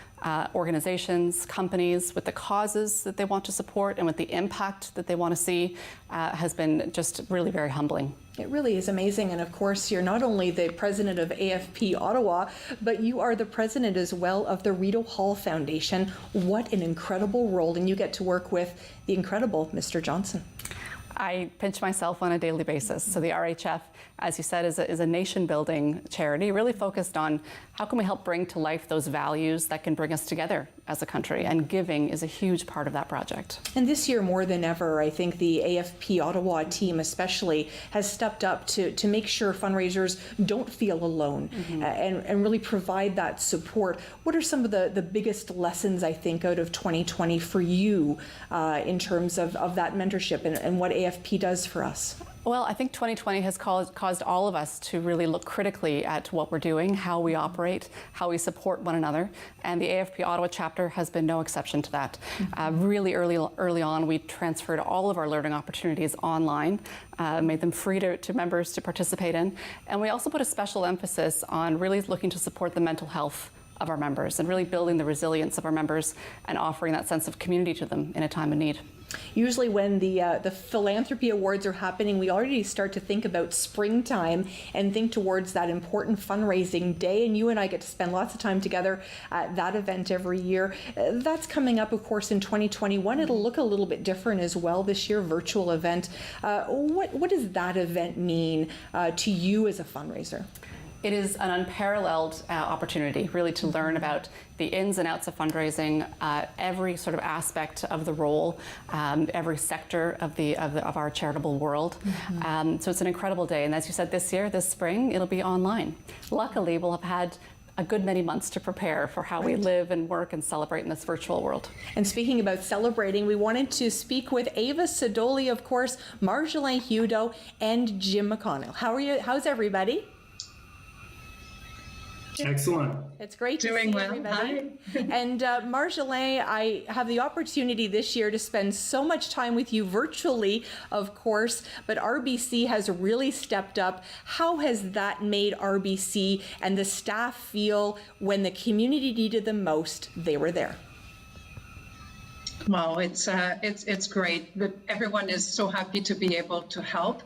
organizations, companies with the causes that they want to support and with the impact that they want to see has been just really very humbling. It really is amazing. And of course, you're not only the president of AFP Ottawa, but you are the president as well of the Rito Hall Foundation. What an incredible role. And you get to work with the incredible Mr. Johnson. I pinch myself on a daily basis. So the RHF, as you said, is a nation-building charity, really focused on how can we help bring to life those values that can bring us together as a country, and giving is a huge part of that project. And this year, more than ever, I think the AFP Ottawa team especially has stepped up to make sure fundraisers don't feel alone and really provide that support. What are some of the biggest lessons, I think, out of 2020 for you in terms of that mentorship and what AFP does for us? Well, I think 2020 has caused all of us to really look critically at what we're doing, how we operate, how we support one another, and the AFP Ottawa chapter has been no exception to that. Really early on, we transferred all of our learning opportunities online, made them free to members to participate in, and we also put a special emphasis on really looking to support the mental health of our members and really building the resilience of our members and offering that sense of community to them in a time of need. Usually when the Philanthropy Awards are happening, we already start to think about springtime and think towards that important fundraising day. And you and I get to spend lots of time together at that event every year. That's coming up, of course, in 2021. It'll look a little bit different as well this year, virtual event. What does that event mean to you as a fundraiser? It is an unparalleled opportunity, really, to learn about the ins and outs of fundraising, every sort of aspect of the role, every sector of our charitable world. So it's an incredible day. And as you said, this spring, it'll be online. Luckily, we'll have had a good many months to prepare for how we live and work and celebrate in this virtual world. And speaking about celebrating, we wanted to speak with Ava Sodoli, of course, Marjolaine Hudo, and Jim McConnell. How are you? How's everybody? Excellent. It's great to see everybody. And Marjolaine, I have the opportunity this year to spend so much time with you virtually, of course, but RBC has really stepped up. How has that made RBC and the staff feel when the community needed them most, they were there? Well, it's great that everyone is so happy to be able to help.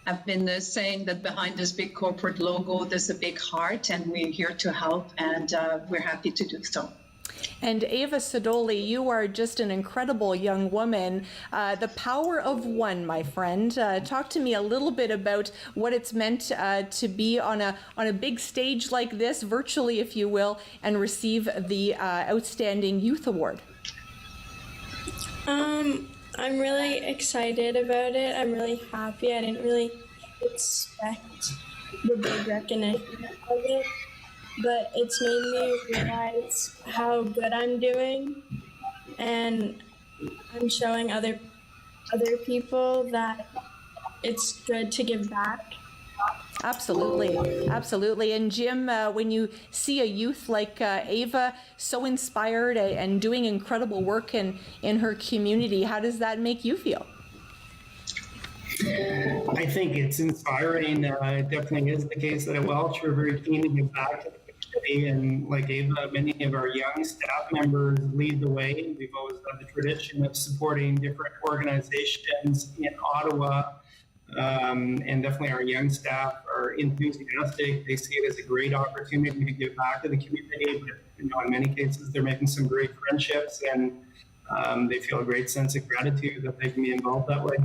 I've been saying that behind this big corporate logo, there's a big heart, and we're here to help, and we're happy to do so. And Ava Sodoli, you are just an incredible young woman. The power of one, my friend. Talk to me a little bit about what it's meant to be on a big stage like this, virtually, if you will, and receive the Outstanding Youth Award. I'm really excited about it. I'm really happy. I didn't really expect the big recognition of it, but it's made me realize how good I'm doing, and I'm showing other people that it's good to give back. Absolutely, absolutely. And Jim, when you see a youth like Ava, so inspired and doing incredible work in her community, how does that make you feel? I think it's inspiring. It definitely is the case that at Welch, we're very keen to give back to the community. And like Ava, many of our young staff members lead the way. We've always had the tradition of supporting different organizations in Ottawa. And definitely our young staff are enthusiastic. They see it as a great opportunity to give back to the community. But in many cases, they're making some great friendships, and they feel a great sense of gratitude that they can be involved that way.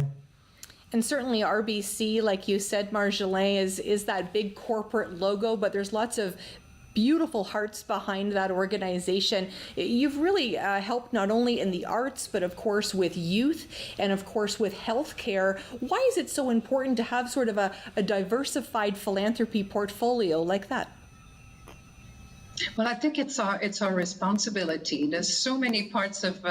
And certainly RBC, like you said, Marjolaine, is that big corporate logo, but there's lots of beautiful hearts behind that organization. You've really helped not only in the arts, but of course with youth and of course with healthcare. Why is it so important to have sort of a diversified philanthropy portfolio like that? Well, I think it's our responsibility. There's so many parts of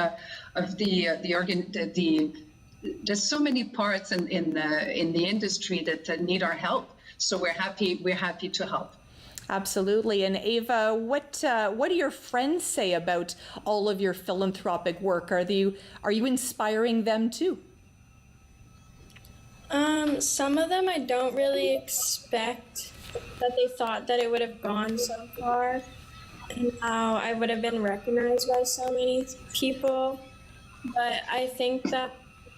there's so many parts in the industry that need our help. So we're happy to help. Absolutely. And Ava, what do your friends say about all of your philanthropic work? Are you inspiring them too? Some of them I don't really expect that they thought that it would have gone so far and how I would have been recognized by so many people. But I think that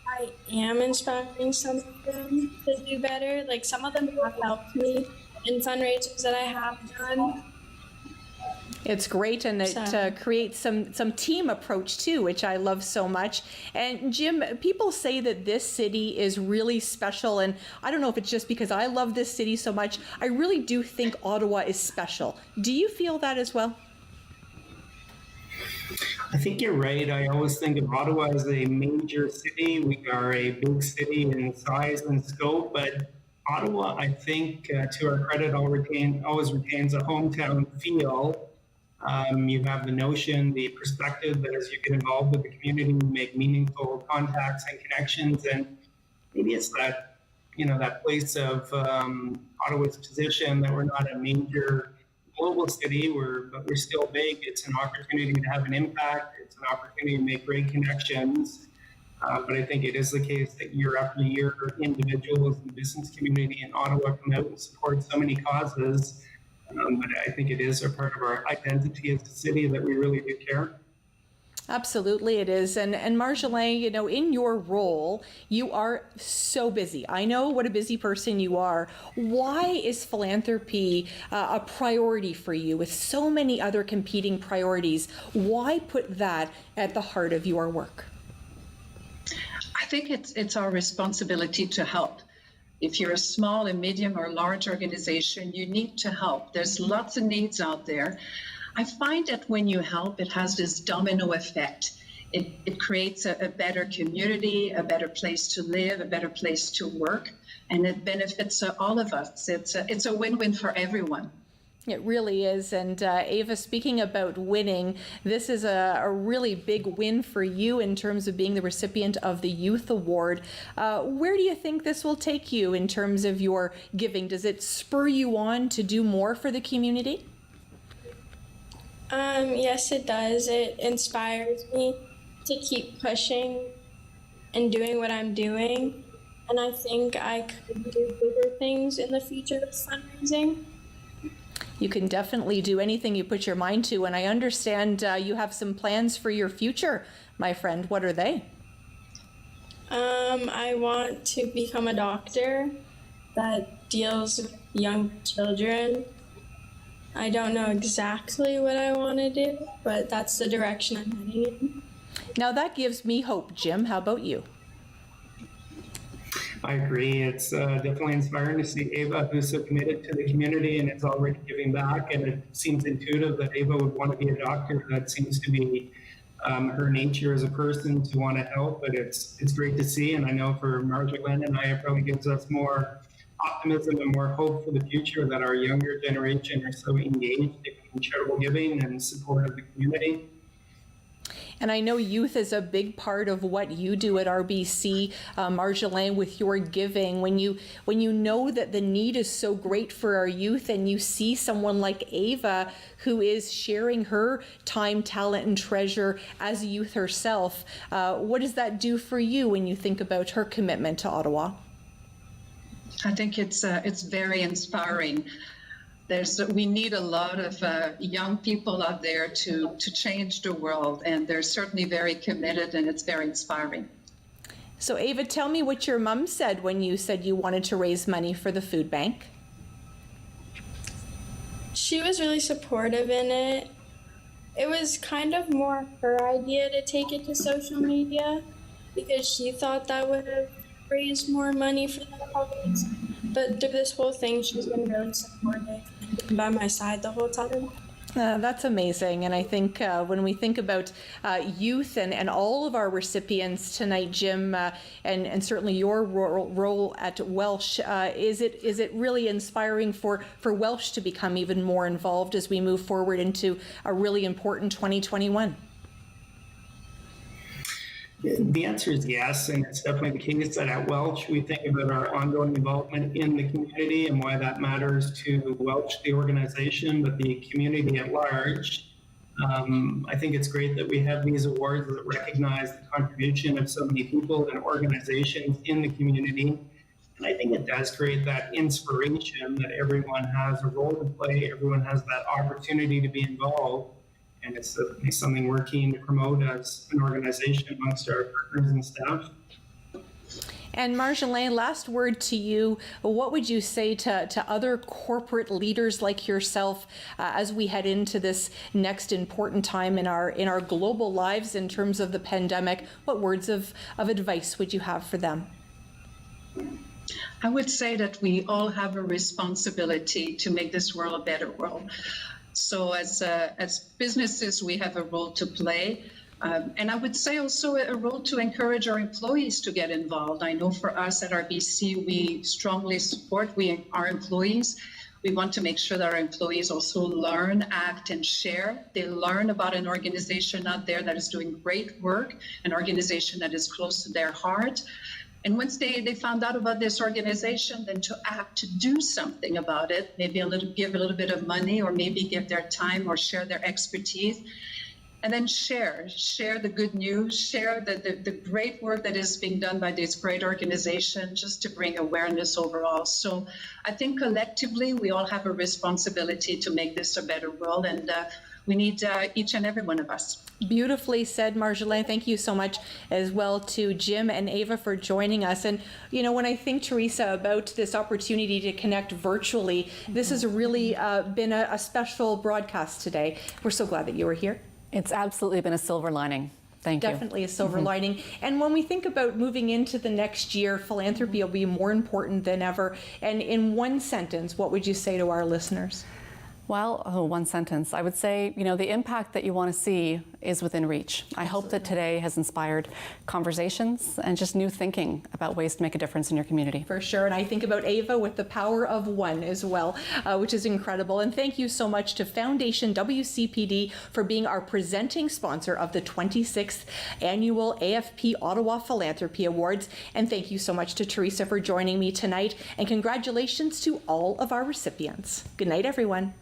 I am inspiring some of them to do better. Like, some of them have helped me in fundraisers that I have done. It's great, and it creates some team approach too, which I love so much. And Jim, people say that this city is really special, and I don't know if it's just because I love this city so much. I really do think Ottawa is special. Do you feel that as well? I think you're right. I always think of Ottawa as a major city. We are a big city in size and scope, but Ottawa, I think, to our credit, always retains a hometown feel. You have the notion, the perspective that as you get involved with the community, you make meaningful contacts and connections, and maybe it's that, that place of Ottawa's position that we're not a major global city, but we're still big. It's an opportunity to have an impact. It's an opportunity to make great connections. But I think it is the case that year after year, individuals in the business community in Ottawa come out and support so many causes. But I think it is a part of our identity as a city that we really do care. Absolutely, it is. And Marjolaine, in your role, you are so busy. I know what a busy person you are. Why is philanthropy a priority for you with so many other competing priorities? Why put that at the heart of your work? I think it's our responsibility to help. If you're a small, a medium, or large organization, you need to help. There's lots of needs out there. I find that when you help, it has this domino effect. It creates a better community, a better place to live, a better place to work, and it benefits all of us. It's a win-win for everyone. It really is. And Ava, speaking about winning, this is a really big win for you in terms of being the recipient of the Youth Award. Where do you think this will take you in terms of your giving? Does it spur you on to do more for the community? Yes, it does. It inspires me to keep pushing and doing what I'm doing. And I think I could do bigger things in the future with fundraising. You can definitely do anything you put your mind to, and I understand you have some plans for your future, my friend. What are they? I want to become a doctor that deals with young children. I don't know exactly what I want to do, but that's the direction I'm heading in. Now that gives me hope, Jim. How about you? I agree. It's definitely inspiring to see Ava, who's so committed to the community and is already giving back. And it seems intuitive that Ava would want to be a doctor. That seems to be her nature as a person to want to help. But it's great to see. And I know for Marjolaine and I, it probably gives us more optimism and more hope for the future that our younger generation are so engaged in charitable giving and support of the community. And I know youth is a big part of what you do at RBC, Marjolaine, with your giving. When you know that the need is so great for our youth, and you see someone like Ava, who is sharing her time, talent, and treasure as a youth herself, what does that do for you when you think about her commitment to Ottawa? I think it's very inspiring. We need a lot of young people out there to change the world, and they're certainly very committed, and it's very inspiring. So Ava, tell me what your mom said when you said you wanted to raise money for the food bank. She was really supportive in it. It was kind of more her idea to take it to social media because she thought that would have raised more money for the cause. But through this whole thing, she's been really supportive and by my side the whole time. That's amazing. And I think when we think about youth and all of our recipients tonight, Jim, and certainly your role at Welsh, is it really inspiring for Welsh to become even more involved as we move forward into a really important 2021? The answer is yes, and it's definitely the case that at Welsh we think about our ongoing involvement in the community and why that matters to Welsh, the organization, but the community at large. I think it's great that we have these awards that recognize the contribution of so many people and organizations in the community. And I think it does create that inspiration that everyone has a role to play, everyone has that opportunity to be involved. And it's something we're keen to promote as an organization amongst our partners and staff. And Marjolaine, last word to you. What would you say to other corporate leaders like yourself as we head into this next important time in our global lives in terms of the pandemic? What words of advice would you have for them? I would say that we all have a responsibility to make this world a better world. So as businesses, we have a role to play. And I would say also a role to encourage our employees to get involved. I know for us at RBC, we strongly support our employees. We want to make sure that our employees also learn, act, and share. They learn about an organization out there that is doing great work, an organization that is close to their heart. And once they found out about this organization, then to act, to do something about it, maybe give a little bit of money, or maybe give their time or share their expertise. And then share the good news, share the great work that is being done by this great organization, just to bring awareness overall. So I think collectively, we all have a responsibility to make this a better world, and we need each and every one of us. Beautifully said, Marjolaine. Thank you so much as well to Jim and Ava for joining us. And, when I think, Teresa, about this opportunity to connect virtually, this has really been a special broadcast today. We're so glad that you were here. It's absolutely been a silver lining. Thank you. Definitely a silver lining. And when we think about moving into the next year, philanthropy will be more important than ever. And in one sentence, what would you say to our listeners? Well, one sentence. I would say, the impact that you want to see is within reach. I hope that today has inspired conversations and just new thinking about ways to make a difference in your community. For sure. And I think about Ava with the power of one as well, which is incredible. And thank you so much to Foundation WCPD for being our presenting sponsor of the 26th Annual AFP Ottawa Philanthropy Awards. And thank you so much to Teresa for joining me tonight. And congratulations to all of our recipients. Good night, everyone.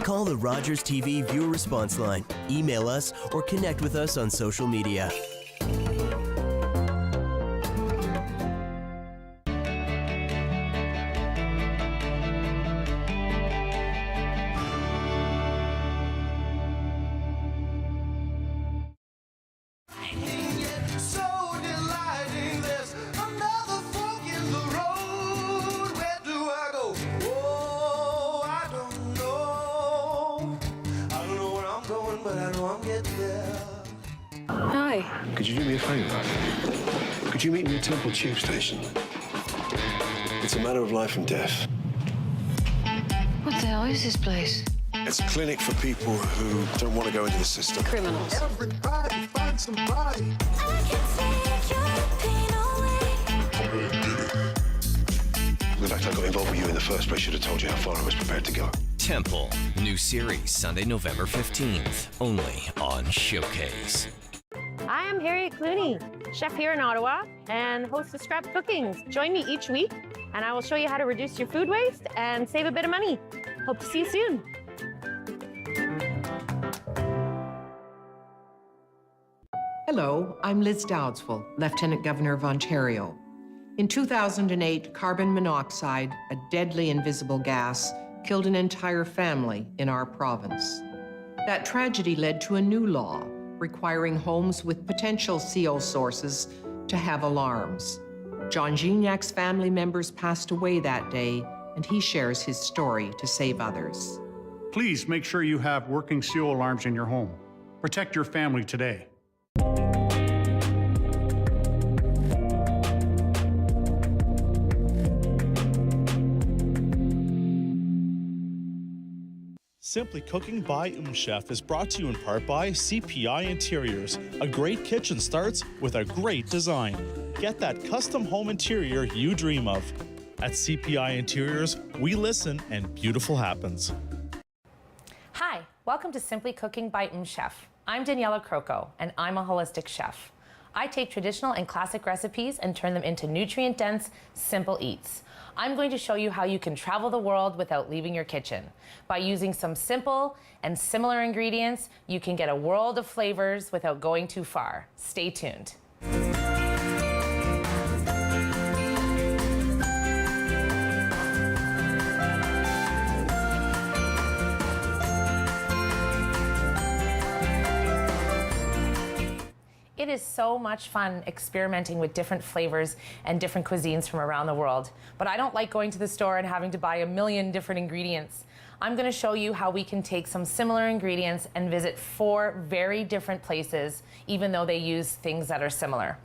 Call the Rogers TV viewer response line, email us, or connect with us on social media. Could you do me a favor? Could you meet me at Temple Tube Station? It's a matter of life and death. What the hell is this place? It's a clinic for people who don't want to go into the system. Criminals. Everybody find somebody. The fact I got involved with you in the first place should have told you how far I was prepared to go. Temple, new series, Sunday, November 15th, only on Showcase. Hi, I'm Harriet Clooney, chef here in Ottawa and host of Scrap Cookings. Join me each week and I will show you how to reduce your food waste and save a bit of money. Hope to see you soon. Hello, I'm Liz Dowdswell, Lieutenant Governor of Ontario. In 2008, carbon monoxide, a deadly invisible gas, killed an entire family in our province. That tragedy led to a new law requiring homes with potential CO sources to have alarms. John Gignac's family members passed away that day, and he shares his story to save others. Please make sure you have working CO alarms in your home. Protect your family today. Simply Cooking by Chef is brought to you in part by CPI Interiors. A great kitchen starts with a great design. Get that custom home interior you dream of. At CPI Interiors, we listen and beautiful happens. Hi, welcome to Simply Cooking by Chef. I'm Daniela Croco, and I'm a holistic chef. I take traditional and classic recipes and turn them into nutrient-dense, simple eats. I'm going to show you how you can travel the world without leaving your kitchen. By using some simple and similar ingredients, you can get a world of flavors without going too far. Stay tuned. It is so much fun experimenting with different flavors and different cuisines from around the world. But I don't like going to the store and having to buy a million different ingredients. I'm going to show you how we can take some similar ingredients and visit 4 very different places, even though they use things that are similar.